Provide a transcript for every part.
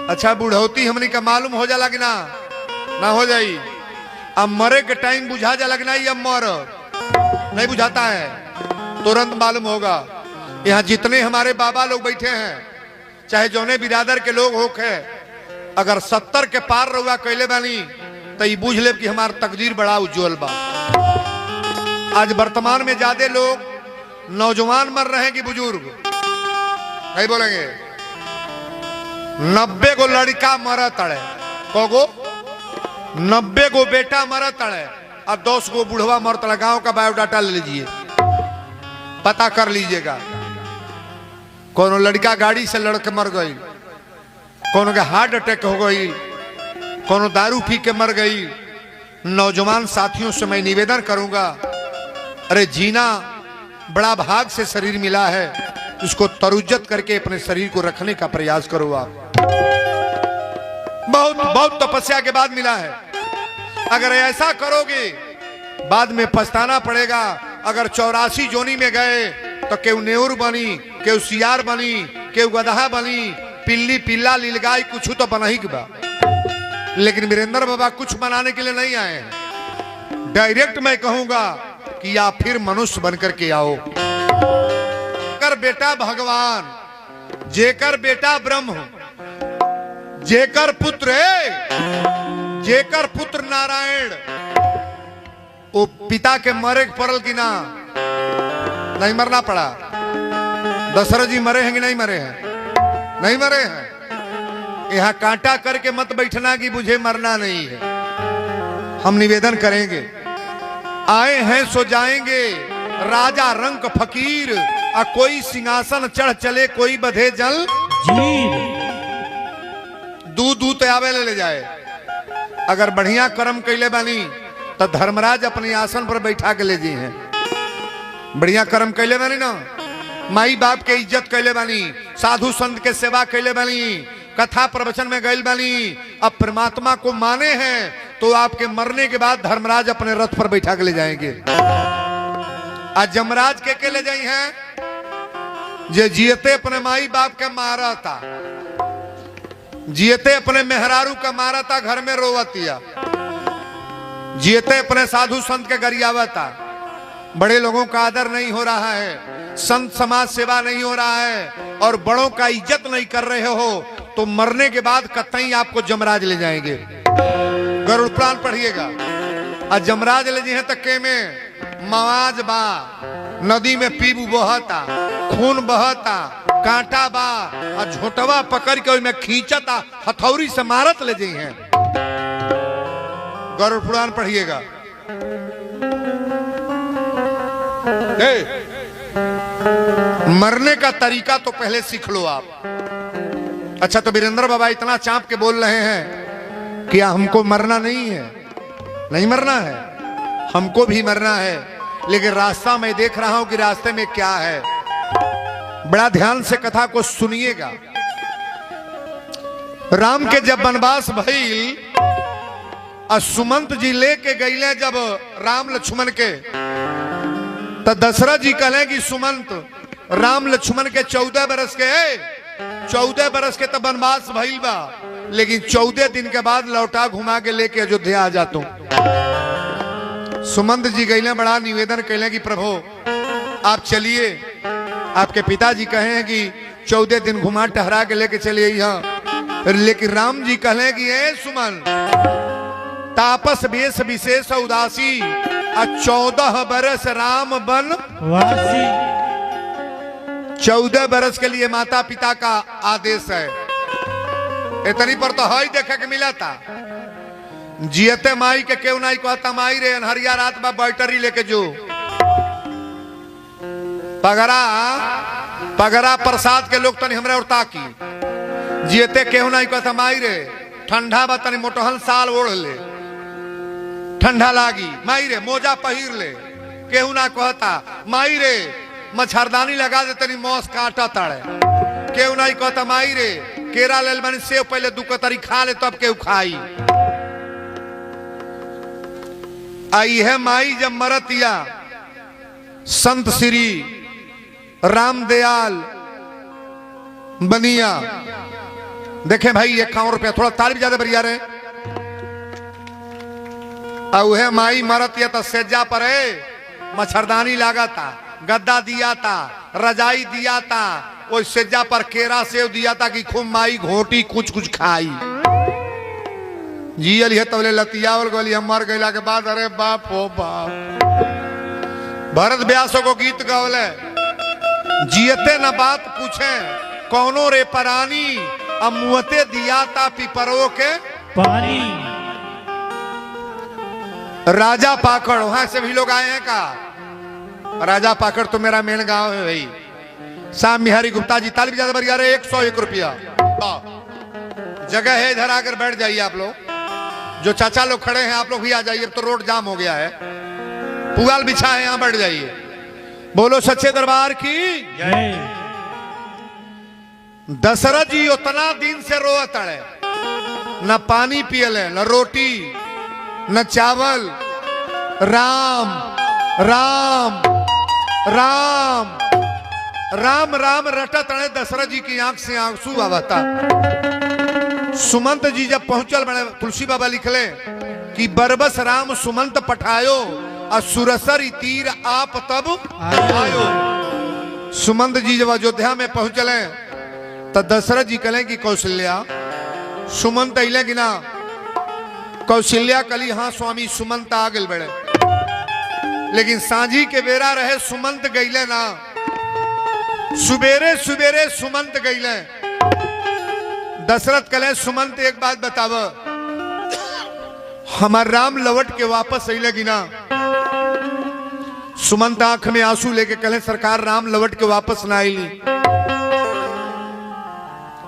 अच्छा बुढ़ौती हमनी का मालूम हो जाला कि ना ना हो जाई। अब मरे के टाइम बुझा जा लगना ही अब मर नहीं बुझाता है, तुरंत मालूम होगा। यहाँ जितने हमारे बाबा लोग बैठे हैं, चाहे जौने बिरादर के लोग होके, अगर 70 के पार रहुआ कैले बानी तो ये बुझ ले कि हमार तकदीर बड़ा उज्जवल बा। आज वर्तमान में ज्यादा लोग नौजवान मर रहे हैं कि बुजुर्ग नहीं बोलेंगे। 90 गो लड़का मर तड़े, को 90 गो बेटा मर तड़े और 10 गो बुढ़वा मर तड़े। गांव का बायोडाटा ले लीजिए, पता कर लीजिएगा। कोनो लड़का गाड़ी से लड़के मर गई, कोनो के हार्ट अटैक हो गई, कोनो दारू पी के मर गई। नौजवान साथियों से मैं निवेदन करूंगा, अरे जीना बड़ा भाग से शरीर मिला है, उसको तरुज्जत करके अपने शरीर को रखने का प्रयास करो। आप बहुत बहुत तपस्या के बाद मिला है। अगर ऐसा करोगे बाद में पछताना पड़ेगा। अगर 84 जोनी में गए तो केहू नेउर बनी, केहू सियार बनी, केहू गदहा बनी, पिल्ली पिल्ला लीलगाई कुछ तो बना ही बा। लेकिन वीरेंद्र बाबा कुछ बनाने के लिए नहीं आए हैं। डायरेक्ट मैं कहूंगा कि आप फिर मनुष्य बनकर के आओ। जेकर बेटा भगवान, जेकर बेटा ब्रह्म, जेकर पुत्र जेकर पुत्र नारायण, वो पिता के मरे पड़ल कि ना नहीं मरना पड़ा। दशरथ जी मरे हैं कि नहीं मरे हैं? नहीं मरे हैं। यहाँ कांटा करके मत बैठना कि मुझे मरना नहीं है। हम निवेदन करेंगे, आए हैं सो जाएंगे, राजा रंक फकीर, आ कोई सिंहासन चढ़ चले, कोई बधे जल जीर। दूध दूध आवे ले जाए। अगर बढ़िया कर्म कैले बानी तो धर्मराज अपने आसन पर बैठा के ले जी हैं। बढ़िया कर्म कैले बानी ना, माई बाप के इज्जत कैले बानी, साधु संत के सेवा कैले बानी, कथा प्रवचन में गैल बानी, अब परमात्मा को माने हैं, तो आपके मरने के बाद धर्मराज अपने रथ पर बैठा के ले जाएंगे। आज जमराज के ले जाई हैं जे जियते अपने माई बाप के मारा था, जियते अपने मेहरारू का मारा था, घर में रोवतिया, जियते अपने साधु संत के गरियावता। बड़े लोगों का आदर नहीं हो रहा है, संत समाज सेवा नहीं हो रहा है, और बड़ों का इज्जत नहीं कर रहे हो, तो मरने के बाद कतई आपको जमराज ले जाएंगे। गरुड़ पुराण पढ़िएगा। आज जमराज ले जी हैं तक्के में मवाज बा, नदी में पीबू बहता, खून बहता, कांटा बा, और झोटवा पकड़ के में खींचता, हथौड़ी से मारत ले जी हैं। गरुड़ पुराण पढ़िएगा। मरने का तरीका तो पहले सीख लो आप। अच्छा, तो वीरेंद्र बाबा इतना चाप के बोल रहे हैं कि हमको मरना नहीं है, नहीं मरना है, हमको भी मरना है, लेकिन रास्ता मैं देख रहा हूं कि रास्ते में क्या है। बड़ा ध्यान से कथा को सुनिएगा। राम के जब वनवास भइल, सुमंत जी लेके गईले जब राम लक्ष्मण के, तो दशरथ जी कहले कि सुमंत राम लक्ष्मण के 14 बरस के, 14 बरस के तो वनवास भइल बा, लेकिन 14 दिन के बाद लौटा घुमा के लेके अयोध्या आ जातो। सुमंत जी गईले, बड़ा निवेदन कहले कि प्रभु आप चलिए, आपके पिताजी कहे हैं कि 14 दिन घुमा टहरा के लेके चलिए यहाँ। लेकिन राम जी कहले कि ए सुमन, तापस वेश विशेष उदासी, 14 बरस राम बन वासी। 14 बरस के लिए माता पिता का आदेश है। इतनी पर तो हाई देखे के मिला था। जियते माई के क्यों नहीं कहता, माई रे अनहरिया रात में बैटरी लेके जो पगरा पगरा प्रसाद के लोग तनी हमरे और ताकी। जियते क्यों नहीं कहता, माई रे ठंडा बा तनी मोटहल साल ओढ़ ले, ठंडा लागी, माई रे मोजा पहिर ले। केहू ना कहता, माई रे मच्छरदानी लगा दे तनी मौस काटा ताड़े। केहू नहीं कहता, माई रे केरा ले बनी सेव पहले 2 कतरी खा ले तब केहू खाई। आई है माई जब मरतिया, संत श्री रामदयाल बनिया देखें भाई 51 रुपया, थोड़ा ताली ज्यादा बढ़िया रहे। उहे माई मरत या तो सेजा पर मच्छरदानी लागा था, गद्दा दिया था, रजाई दिया था, वो सेजा पर केरा सेव दिया था कि खूब माई घोटी कुछ कुछ खाई। जियल है तबले लतियावल गोली हम मर गईला के बाद, अरे बाप हो बाप। भरत व्यासों को गीत गवले, जियते न बात पूछे कौनो रे परानी, अमुअते दिया था पिपरो के पानी। राजा पाकड़, वहां से भी लोग आए हैं का? राजा पाकड़ तो मेरा मेन गांव है भाई। शाम बिहारी गुप्ता जी, ताली ज्यादा बढ़िया रहे। 101 रुपया जगह है, इधर आकर बैठ जाइए आप लोग। जो चाचा लोग खड़े हैं आप लोग भी आ जाइए, अब तो रोड जाम हो गया है, पुगाल बिछा है, यहां बैठ जाइए। बोलो सच्चे दरबार की जय। दशरथ जी उतना दिन से रोत अड़े, न पानी पियले, न रोटी, न चावल। राम राम राम राम राम रटत अड़े। दशरथ जी की आंख से आंसू आवता। सुमंत जी जब पहुंचल बड़े, तुलसी बाबा लिखले कि बरबस राम सुमंत पठायो, और सुरसर तीर आप तब आयो। सुमंत जी जब अयोध्या में पहुंचले तो दशरथ जी कहें कि कौशल्या, सुमंत अले कि ना? कौशल्या कली हाँ स्वामी सुमंत आ गए बड़े, लेकिन सांझी के बेरा रहे सुमंत गईले ना, सुबेरे सुबेरे सुमंत गईले। दशरथ कले सुमंत एक बात बताव, हमार राम लौट के वापस अले कि ना? सुमंत आंख में आंसू लेके कहे सरकार राम लौट के वापस ना आईली।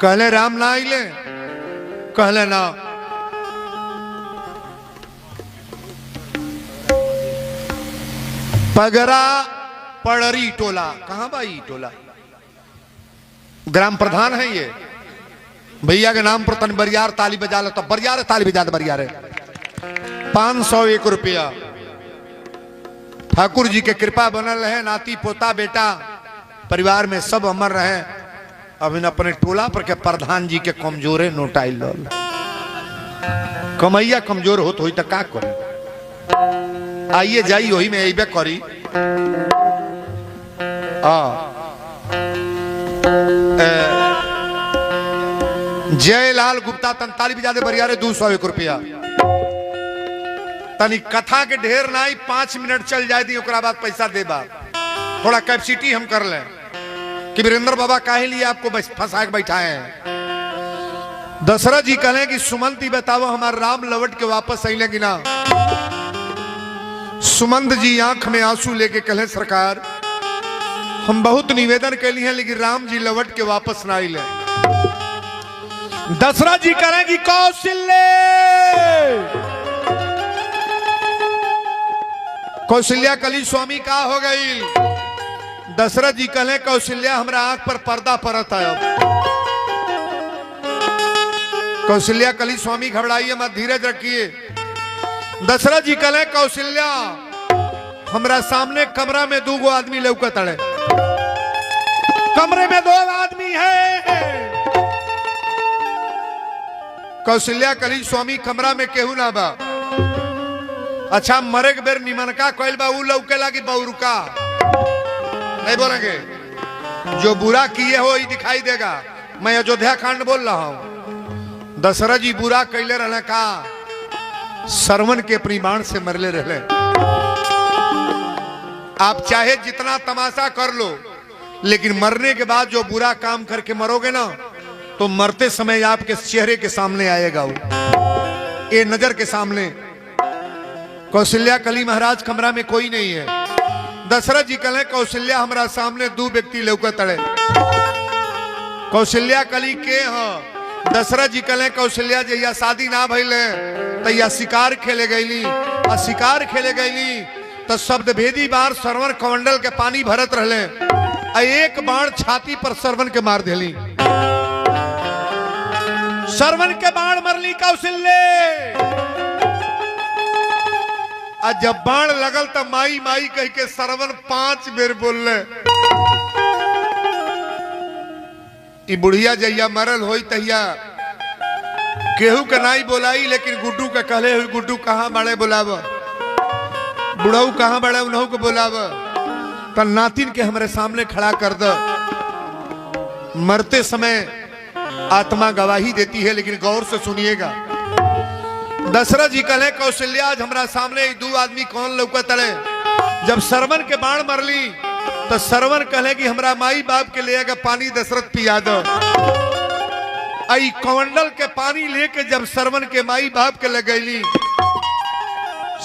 कहले राम ना आईले? कहले ना। पगरा पड़री टोला, कहां भाई टोला? ग्राम प्रधान है ये, भैया के नाम पर तन बरियार ताली बजा लो तो बरियार ताली बजा दे बरियार। 501 रुपया। ठाकुर जी के कृपा बनल रहे, नाती पोता बेटा परिवार में सब अमर रहे। अब इन अपने टोला पर के प्रधान जी के कमजोरे नोटाइल लल, कमैया कमजोर होत होई तो का करी? आइए जाई वही में अबे करी। जयलाल गुप्ता तंताली भी ज्यादा बरियारे 201 रुपया। तनी कथा के ढेर नहीं, 5 मिनट चल जाए दी, ओकरा बाद पैसा देबा। थोड़ा कैपेसिटी हम कर लें कि वीरेंद्र बाबा काहे लिए आपको फंसा के बैठाए हैं। दशरथ जी कहें कि सुमंत बताओ हमारे राम लौट के वापस अले कि ना? सुमंत जी आंख में आंसू लेके कहे सरकार हम बहुत निवेदन के लिए हैं, लेकिन राम जी लौट के वापस ना आइले। दशरथ जी कहेंगी कौशल्य, कौशल्या कली स्वामी का हो गई? दशरथ जी कहे कौशल्या हमरा आंख पर पर्दा परत है। कौशल्या कली स्वामी घबराइए मत, धीरज रखिए। दशरथ जी कहे कौशल्या हमरा सामने कमरा में 2 आदमी लौकत अड़े, कमरे में 2 आदमी है। कौशल्या कली स्वामी कमरा में केहू ना बा। अच्छा मरे के बेर निमनका कोइल बा उ लौके लागी बौरुका नहीं बोलेंगे, जो बुरा किए हो ही दिखाई देगा। मैं अयोध्या कांड बोल रहा हूं। दशरथ जी बुरा कैले रहने का, सरवन के अपनी बाण से मरले रहले। आप चाहे जितना तमाशा कर लो, लेकिन मरने के बाद जो बुरा काम करके मरोगे ना, तो मरते समय आपके चेहरे के सामने आएगा वो, ये नजर के सामने। कौशल्या कली महाराज कमरा में कोई नहीं है। दशरथ जी कहे कौशल्या हमारा सामने 2 व्यक्ति लौकत अड़े। कौशल्या कली के हाँ? दशरथ जी कहे कौशल्या जहिया शादी ना भइले तहिया शिकार खेले गईली, और शिकार खेले गईली तो शब्द भेदी बार सरवन कमंडल के पानी भरत रहले, एक बाण छाती पर सरवन के मार देली। सरवन के बाण मरली कौशल्य। आज जब बाण लगल तो माई माई कह के सरवन 5 बेर बोलले। ई बुढ़िया जहिया मरल होई तहिया केहू का नाई बोलाई, लेकिन गुड्डू का कहले हुई गुड्डू कहाँ बड़े बुलाव, बुढ़ऊ कहाँ बड़े उन्हों को बुलाव। तो नातिन के हमारे सामने खड़ा कर दो। मरते समय आत्मा गवाही देती है, लेकिन गौर से सुनिएगा। दशरथ जी कहे कौशल्या आज हमारा सामने दो आदमी कौन लौका तड़े। जब सरवन के बाण मरली तो सरवन कहे कि हमारा माई बाप के ले पानी दशरथ पिया दो। आई कमंडल के पानी लेके जब सरवन के माई बाप के लगैली,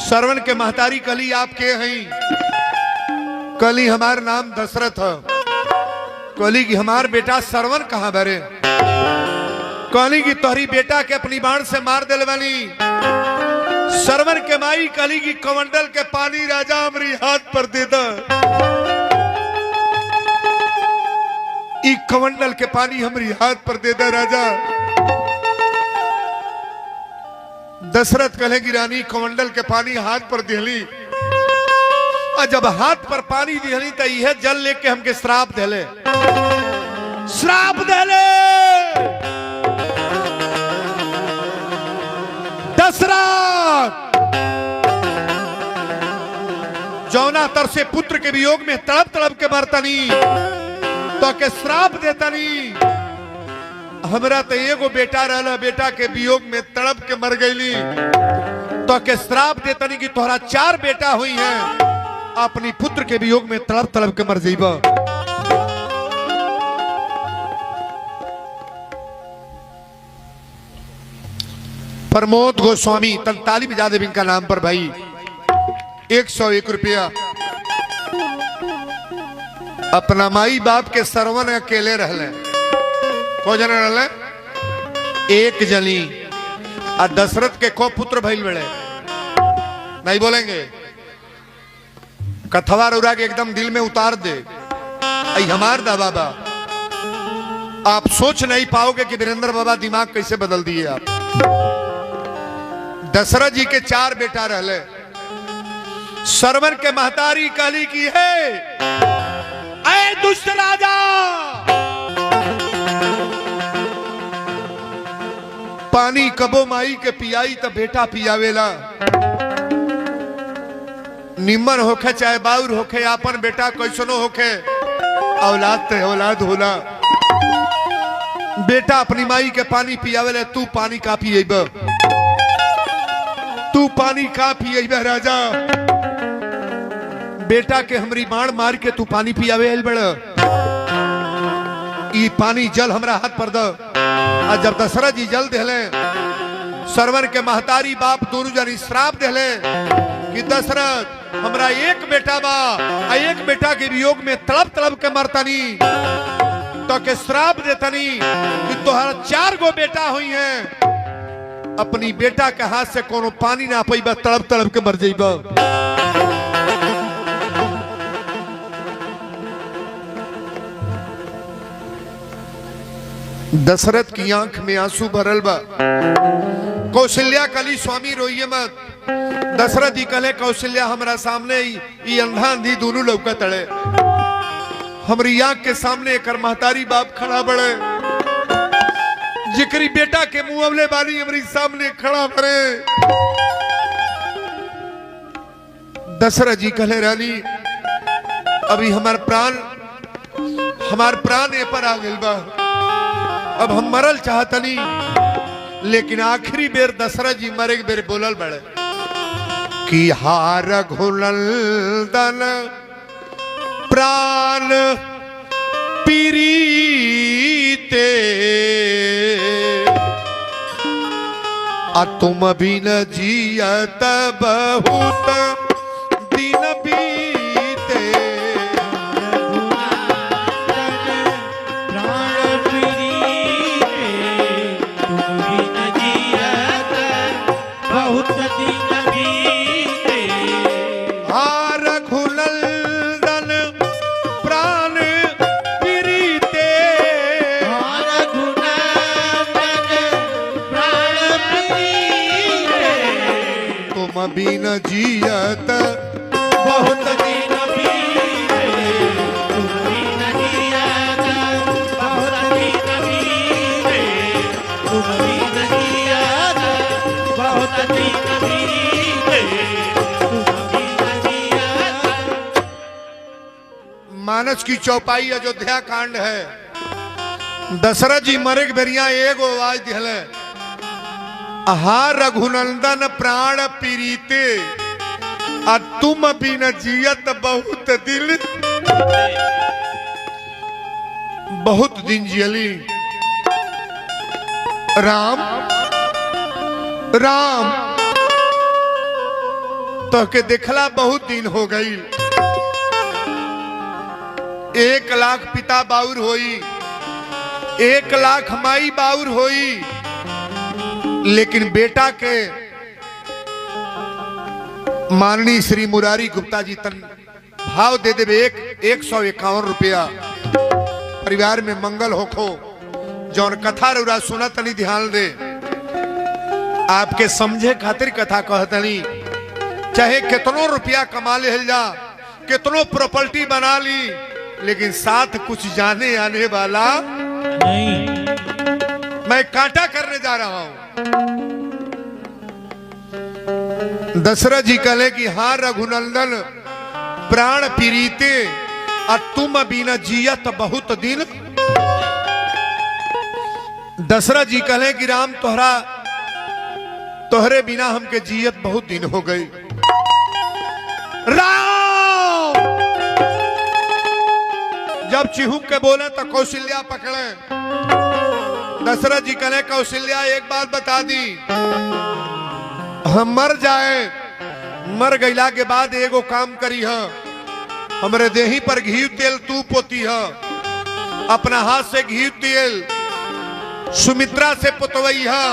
सरवन के महतारी कली आप के हैं? कली हमार नाम दशरथ है। कली की हमार बेटा सरवन कहाँ भरे? कली की तोहरी बेटा के अपनी बाण से मार दिल वाली। सरवन के माई कली की कमंडल के पानी राजा हमारी हाथ पर दे दो। कमंडल के पानी हमारी हाथ पर दे दे राजा। दशरथ कहे की रानी कमंडल के पानी हाथ पर दिहली, और जब हाथ पर पानी दिहली तो यह जल लेके हमके श्राप देले, श्राप देले। दशरथ जौना तर से पुत्र के वियोग में तड़प तड़प के मरतनी, तो के श्राप देतनी। हमरा तो एगो बेटा रहला, बेटा के वियोग में तड़प के मर गईली, तो के श्राप देतनी कि तोहरा 4 बेटा हुई हैं, अपनी पुत्र के वियोग में तड़प तड़प के मर जाइबा। प्रमोद गोस्वामी तंताली बजा देवी का नाम पर भाई 101 रुपया अपना माई बाप के सरवन अकेले रहले। को जने रहले? एक जनी। और दशरथ के को पुत्र भइल बड़े नहीं बोलेंगे। कथवा रुरा के एकदम दिल में उतार दे। आई हमार दा बाबा, आप सोच नहीं पाओगे कि वीरेंद्र बाबा दिमाग कैसे बदल दिए आप। दशरथ जी के 4 बेटा रहले। सरवन के महतारी काली की है, ऐ दुष्ट राजा, पानी कबो माई के पियाई तो बेटा पियावेला। निम्मन होखे चाहे बाउर होखे, आपन बेटा कैसनो होखे, औलाद ते औलाद होला। बेटा अपनी माई के पानी पियावेले, तू पानी का पिएब? तू पानी का पिएब राजा? बेटा के हमरी बाण मार के तू पानी पियावे आइल बड़। ई पानी जल हमरा हाथ पर दो। और जब दशरथ जी जल देले, सरवन के महतारी बाप दोनों जनी श्राप देले कि दशरथ हमरा एक बेटा बा, एक बेटा के वियोग में तड़प तड़प के मरतनी, तो के श्राप देतनी कि तोहरा 4 गो बेटा हुई हैं, अपनी बेटा के हाथ से कोनो पानी ना पीबा, तड़प तड़प के मर जाइबा। दशरथ की आंख में आंसू भरल बा। कौशल्या कली स्वामी रोइए मत। दशरथ जी कले कौशल्या हमरा सामने ही अंधा अंधी दोनों लौका तड़े। हमारी आंख के सामने एक महतारी बाप खड़ा बड़े, जिकरी बेटा के मुआवले वाली हमारी सामने खड़ा बड़े। दशरथ जी कहे रानी अभी हमार प्राण ए पर आ गइल बा, अब हम मरल चाहतनी, लेकिन आखिरी बेर दशरथ जी मरे बेर बोलल बड़े कि हार घुलल दन प्राण पीरीते, आ तुम भी न जियत बहुत दिन बीते। बिन जियत बहुत दिन बीते, बिन जियत बहुत दिन बीते, बिन मानस की चौपाई अयोध्या कांड है। दशरथ जी मरे के बेरिया एगो आवाज दिले, हा रघुनंदन प्राण पीरीते आ तुम बिन जियत बहुत दिल। बहुत दिन जियली राम राम तो के देखला बहुत दिन हो गई। 1 लाख पिता बाउर होई, 1 लाख माई बाउर होई, लेकिन बेटा के माननीय श्री मुरारी गुप्ता जी तन भाव दे देवे 151 रुपया। परिवार में मंगल होखो। जौन कथा रउरा सुना तनी ध्यान दे, आपके समझे खातिर कथा कहतनी। चाहे कितनो रुपया कमा ले जा, कितनो प्रॉपर्टी बना ली, लेकिन साथ कुछ जाने आने वाला नहीं। मैं कांटा करने जा रहा हूं। दशरथ जी कहले कि हाँ रघुनंदन प्राण पीरीते और तुम बिना जियत बहुत दिन। दशरथ जी कहले कि राम तोहरे बिना हमके जियत बहुत दिन हो गई। राम जब चिहुक के बोले तो कौशल्या पकड़े। दशरथ जी कहले कौशल्या एक बात बता दी, हम मर जाए, मर गईला के बाद एगो काम करी है, हमरे देही पर घी तेल तू पोती है, अपना हाथ से घी तेल सुमित्रा से पुतवई है।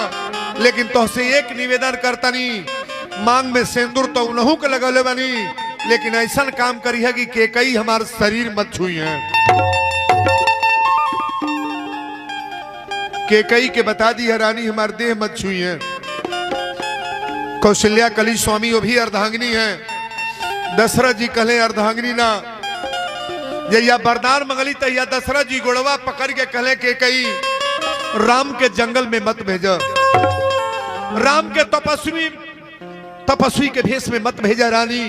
लेकिन तोहसे एक निवेदन करतनी, मांग में सिंदूर तो उन्हों के लगौले बनी, लेकिन ऐसा काम करी है कि केकई हमारे शरीर मत छुई है। केकई के बता दी है रानी हमारे देह मत छुई है। कौशल्या कली स्वामी वो भी अर्धांगिनी है। दशरथ जी कहले अर्धांगिनी ना, जैया वरदान मंगली तैया दशरथ जी गोड़वा पकड़ के कहले केकई राम के जंगल में मत भेजा, राम के तपस्वी के भेष में मत भेजा रानी।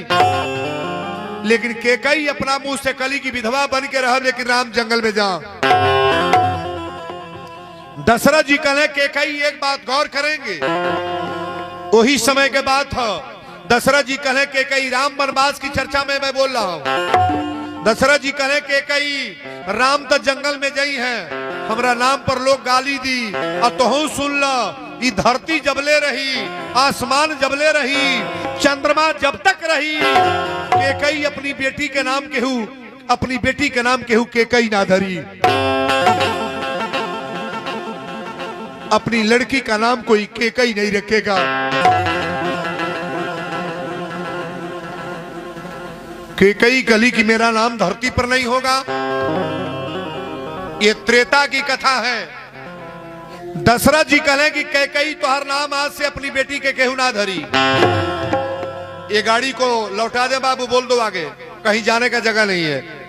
लेकिन केकई अपना मुंह से कली की विधवा बन के रहा, लेकिन राम जंगल में जा। दशरथ जी कहले केकई एक बात गौर करेंगे। वही समय के बात है। दशरथ जी कहले केकई राम वनवास की चर्चा में मैं बोल रहा हूं। दशरथ जी कहले केकई राम तो जंगल में गई है, हमरा नाम पर लोग गाली दी और तोहू सुन ला। ये धरती जबले रही, आसमान जबले रही, चंद्रमा जब तक रही, केकई अपनी बेटी के नाम केहू केकई ना धरी। अपनी लड़की का नाम कोई केकई नहीं रखेगा। केकई गली की मेरा नाम धरती पर नहीं होगा। ये त्रेता की कथा है। दशरथ जी कहले कि केकई तोहर नाम आज से अपनी बेटी के केहू ना धरी। ये गाड़ी को लौटा दे बाबू, बोल दो आगे, कहीं जाने का जगह नहीं है।